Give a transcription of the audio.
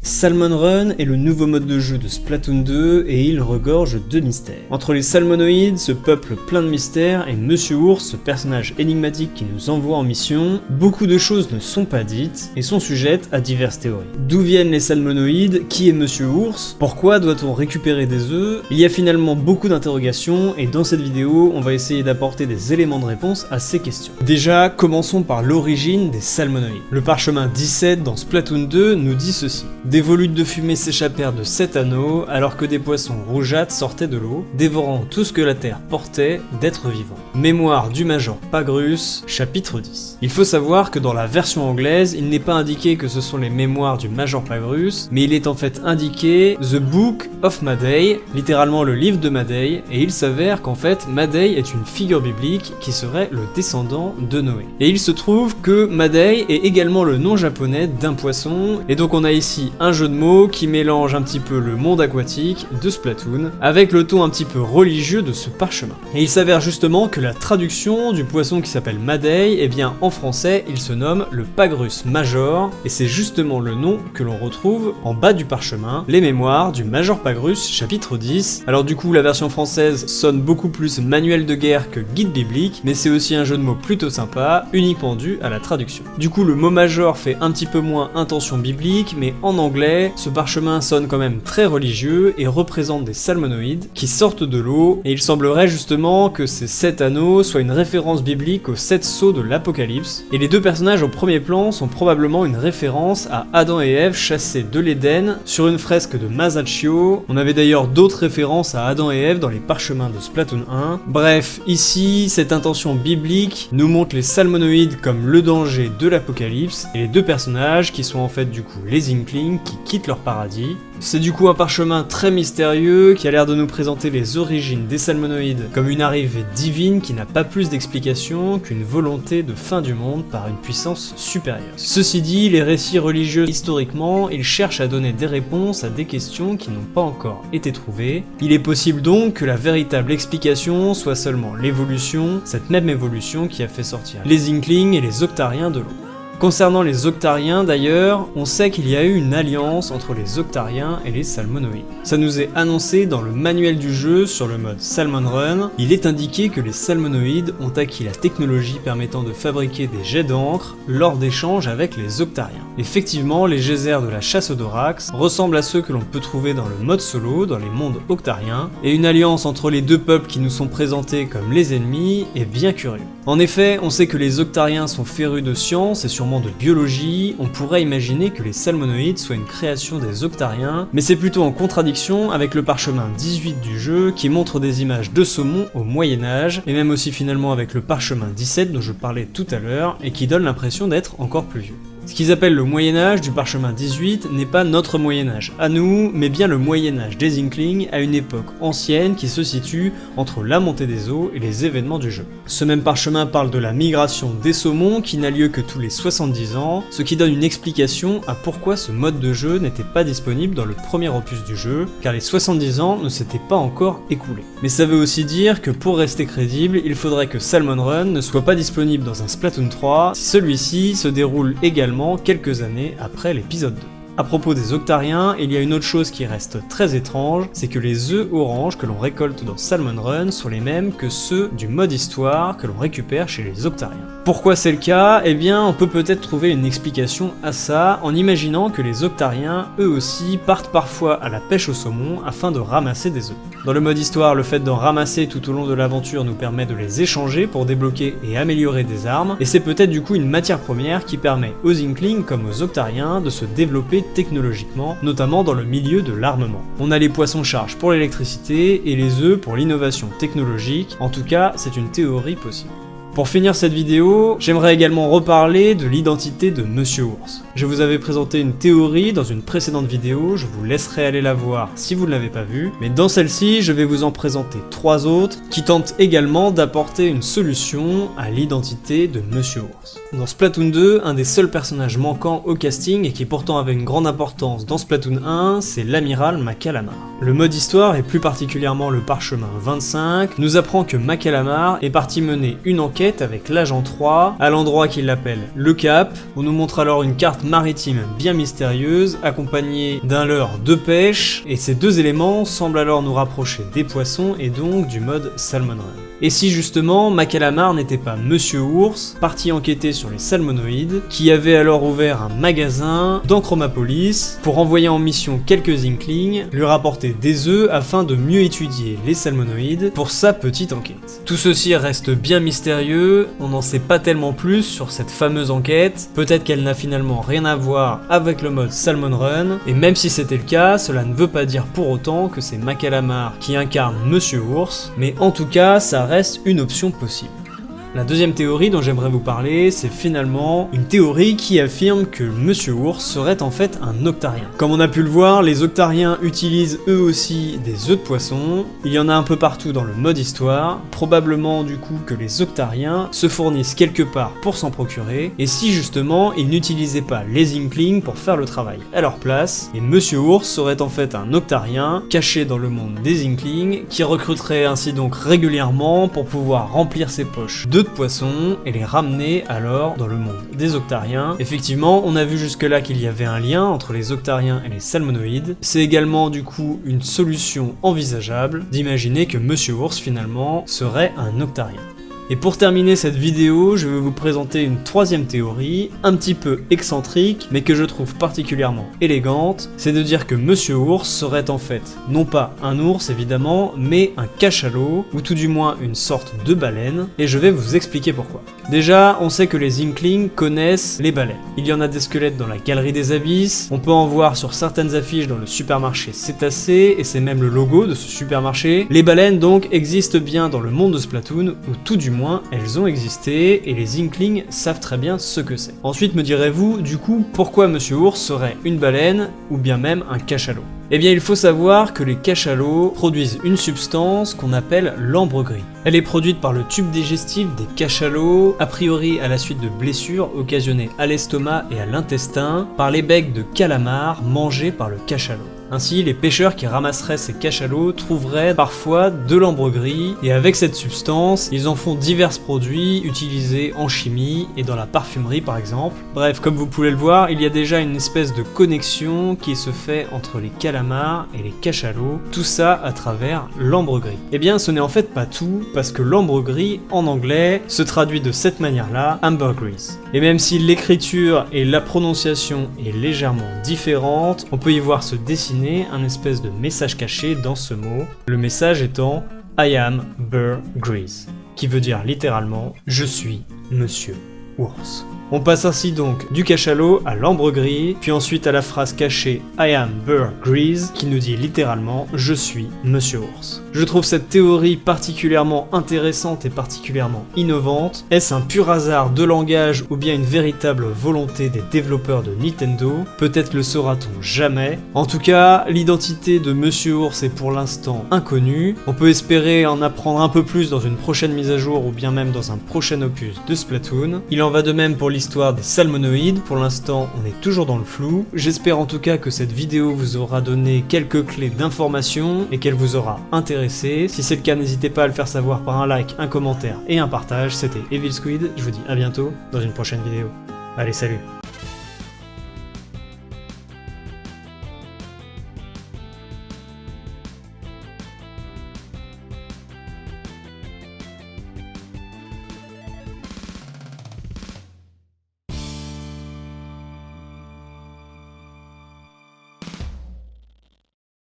Salmon Run est le nouveau mode de jeu de Splatoon 2 et il regorge de mystères. Entre les salmonoïdes, ce peuple plein de mystères, et Monsieur Ours, ce personnage énigmatique qui nous envoie en mission, beaucoup de choses ne sont pas dites et sont sujettes à diverses théories. D'où viennent les salmonoïdes? Qui est Monsieur Ours? Pourquoi doit-on récupérer des œufs? Il y a finalement beaucoup d'interrogations et dans cette vidéo, on va essayer d'apporter des éléments de réponse à ces questions. Déjà, commençons par l'origine des salmonoïdes. Le parchemin 17 dans Splatoon 2 nous dit ceci. Des volutes de fumée s'échappèrent de 7 anneaux alors que des poissons rougeâtres sortaient de l'eau, dévorant tout ce que la terre portait d'êtres vivants. Mémoire du Major Pagrus, chapitre 10. Il faut savoir que dans la version anglaise, il n'est pas indiqué que ce sont les mémoires du Major Pagrus, mais il est en fait indiqué The Book of Madei, littéralement le livre de Madei, et il s'avère qu'en fait Madei est une figure biblique qui serait le descendant de Noé. Et il se trouve que Madei est également le nom japonais d'un poisson, et donc on a ici un jeu de mots qui mélange un petit peu le monde aquatique de Splatoon avec le ton un petit peu religieux de ce parchemin. Et il s'avère justement que la traduction du poisson qui s'appelle Madei, eh bien en français il se nomme le Pagrus Major, et c'est justement le nom que l'on retrouve en bas du parchemin, les mémoires du Major Pagrus chapitre 10. Alors du coup la version française sonne beaucoup plus manuel de guerre que guide biblique, mais c'est aussi un jeu de mots plutôt sympa, uniquement dû à la traduction. Du coup le mot Major fait un petit peu moins intention biblique, mais en anglais, ce parchemin sonne quand même très religieux et représente des salmonoïdes qui sortent de l'eau, et il semblerait justement que ces 7 anneaux soient une référence biblique aux 7 sceaux de l'Apocalypse, et les deux personnages au premier plan sont probablement une référence à Adam et Ève chassés de l'Éden sur une fresque de Masaccio. On avait d'ailleurs d'autres références à Adam et Ève dans les parchemins de Splatoon 1. Bref, ici, cette intention biblique nous montre les salmonoïdes comme le danger de l'Apocalypse, et les deux personnages qui sont en fait du coup les Inklings qui quittent leur paradis. C'est du coup un parchemin très mystérieux qui a l'air de nous présenter les origines des salmonoïdes comme une arrivée divine qui n'a pas plus d'explication qu'une volonté de fin du monde par une puissance supérieure. Ceci dit, les récits religieux historiquement, ils cherchent à donner des réponses à des questions qui n'ont pas encore été trouvées. Il est possible donc que la véritable explication soit seulement l'évolution, cette même évolution qui a fait sortir les Inklings et les Octariens de l'eau. Concernant les Octariens d'ailleurs, on sait qu'il y a eu une alliance entre les Octariens et les salmonoïdes. Ça nous est annoncé dans le manuel du jeu sur le mode Salmon Run. Il est indiqué que les salmonoïdes ont acquis la technologie permettant de fabriquer des jets d'encre lors d'échanges avec les Octariens. Effectivement, les geysers de la chasse au Dorax ressemblent à ceux que l'on peut trouver dans le mode solo, dans les mondes octariens, et une alliance entre les deux peuples qui nous sont présentés comme les ennemis est bien curieux. En effet, on sait que les Octariens sont férus de science et sûrement de biologie, on pourrait imaginer que les salmonoïdes soient une création des Octariens, mais c'est plutôt en contradiction avec le parchemin 18 du jeu qui montre des images de saumon au Moyen-Âge, et même aussi finalement avec le parchemin 17 dont je parlais tout à l'heure, et qui donne l'impression d'être encore plus vieux. Ce qu'ils appellent le Moyen-Âge du parchemin 18 n'est pas notre Moyen-Âge à nous, mais bien le Moyen-Âge des Inklings à une époque ancienne qui se situe entre la montée des eaux et les événements du jeu. Ce même parchemin parle de la migration des saumons qui n'a lieu que tous les 70 ans, ce qui donne une explication à pourquoi ce mode de jeu n'était pas disponible dans le premier opus du jeu, car les 70 ans ne s'étaient pas encore écoulés. Mais ça veut aussi dire que pour rester crédible, il faudrait que Salmon Run ne soit pas disponible dans un Splatoon 3 si celui-ci se déroule également quelques années après l'épisode 2. À propos des Octariens, il y a une autre chose qui reste très étrange, c'est que les œufs oranges que l'on récolte dans Salmon Run sont les mêmes que ceux du mode histoire que l'on récupère chez les Octariens. Pourquoi c'est le cas? Eh bien, on peut peut-être trouver une explication à ça en imaginant que les Octariens, eux aussi, partent parfois à la pêche au saumon afin de ramasser des œufs. Dans le mode histoire, le fait d'en ramasser tout au long de l'aventure nous permet de les échanger pour débloquer et améliorer des armes, et c'est peut-être du coup une matière première qui permet aux Inklings comme aux Octariens de se développer technologiquement, notamment dans le milieu de l'armement. On a les poissons-charges pour l'électricité et les œufs pour l'innovation technologique, en tout cas c'est une théorie possible. Pour finir cette vidéo, j'aimerais également reparler de l'identité de Monsieur Ours. Je vous avais présenté une théorie dans une précédente vidéo, je vous laisserai aller la voir si vous ne l'avez pas vue, mais dans celle-ci, je vais vous en présenter 3 autres qui tentent également d'apporter une solution à l'identité de Monsieur Ours. Dans Splatoon 2, un des seuls personnages manquants au casting et qui pourtant avait une grande importance dans Splatoon 1, c'est l'amiral Macalamar. Le mode histoire, et plus particulièrement le parchemin 25, nous apprend que Macalamar est parti mener une enquête avec l'agent 3 à l'endroit qu'il appelle le Cap. On nous montre alors une carte maritime bien mystérieuse, accompagnée d'un leurre de pêche, et ces deux éléments semblent alors nous rapprocher des poissons et donc du mode Salmon Run. Et si justement Macalamar n'était pas Monsieur Ours, parti enquêter sur les salmonoïdes, qui avait alors ouvert un magasin dans Chromapolis pour envoyer en mission quelques Inklings, lui rapporter des œufs afin de mieux étudier les salmonoïdes pour sa petite enquête. Tout ceci reste bien mystérieux, on n'en sait pas tellement plus sur cette fameuse enquête, peut-être qu'elle n'a finalement rien à voir avec le mode Salmon Run, et même si c'était le cas, cela ne veut pas dire pour autant que c'est Macalamar qui incarne Monsieur Ours, mais en tout cas ça reste une option possible. La deuxième théorie dont j'aimerais vous parler, c'est finalement une théorie qui affirme que Monsieur Ours serait en fait un octarien. Comme on a pu le voir, les octariens utilisent eux aussi des œufs de poisson, il y en a un peu partout dans le mode histoire, probablement du coup que les octariens se fournissent quelque part pour s'en procurer, et si justement ils n'utilisaient pas les Inklings pour faire le travail à leur place, et Monsieur Ours serait en fait un octarien caché dans le monde des Inklings, qui recruterait ainsi donc régulièrement pour pouvoir remplir ses poches de poissons et les ramener alors dans le monde des octariens. Effectivement, on a vu jusque-là qu'il y avait un lien entre les octariens et les salmonoïdes. C'est également du coup une solution envisageable d'imaginer que Monsieur Ours finalement serait un octarien. Et pour terminer cette vidéo, je vais vous présenter une troisième théorie, un petit peu excentrique, mais que je trouve particulièrement élégante, c'est de dire que Monsieur Ours serait en fait, non pas un ours évidemment, mais un cachalot, ou tout du moins une sorte de baleine, et je vais vous expliquer pourquoi. Déjà, on sait que les Inklings connaissent les baleines. Il y en a des squelettes dans la galerie des abysses, on peut en voir sur certaines affiches dans le supermarché Cétacé, et c'est même le logo de ce supermarché. Les baleines donc existent bien dans le monde de Splatoon, ou tout du moins elles ont existé, et les Inklings savent très bien ce que c'est. Ensuite me direz-vous, du coup, pourquoi Monsieur Ours serait une baleine, ou bien même un cachalot ? Eh bien il faut savoir que les cachalots produisent une substance qu'on appelle l'ambre gris. Elle est produite par le tube digestif des cachalots, a priori à la suite de blessures occasionnées à l'estomac et à l'intestin par les becs de calamar mangés par le cachalot. Ainsi, les pêcheurs qui ramasseraient ces cachalots trouveraient parfois de l'ambre gris, et avec cette substance, ils en font divers produits utilisés en chimie et dans la parfumerie par exemple. Bref, comme vous pouvez le voir, il y a déjà une espèce de connexion qui se fait entre les calamars et les cachalots, tout ça à travers l'ambre gris. Eh bien, ce n'est en fait pas tout, parce que l'ambre gris, en anglais, se traduit de cette manière-là, ambergris. Et même si l'écriture et la prononciation est légèrement différente, on peut y voir se dessiner un espèce de message caché dans ce mot, le message étant I am Bear Grylls, qui veut dire littéralement je suis Monsieur Ours. On passe ainsi donc du cachalot à l'ambre gris, puis ensuite à la phrase cachée I am Bear Grylls, qui nous dit littéralement je suis Monsieur Ours. Je trouve cette théorie particulièrement intéressante et particulièrement innovante. Est-ce un pur hasard de langage ou bien une véritable volonté des développeurs de Nintendo? Peut-être le saura-t-on jamais. En tout cas, l'identité de Monsieur Ours est pour l'instant inconnue. On peut espérer en apprendre un peu plus dans une prochaine mise à jour ou bien même dans un prochain opus de Splatoon. Il en va de même pour l'histoire des salmonoïdes. Pour l'instant, on est toujours dans le flou. J'espère en tout cas que cette vidéo vous aura donné quelques clés d'information et qu'elle vous aura intéressé. Si c'est le cas, n'hésitez pas à le faire savoir par un like, un commentaire et un partage. C'était Evil Squid, je vous dis à bientôt dans une prochaine vidéo. Allez, salut!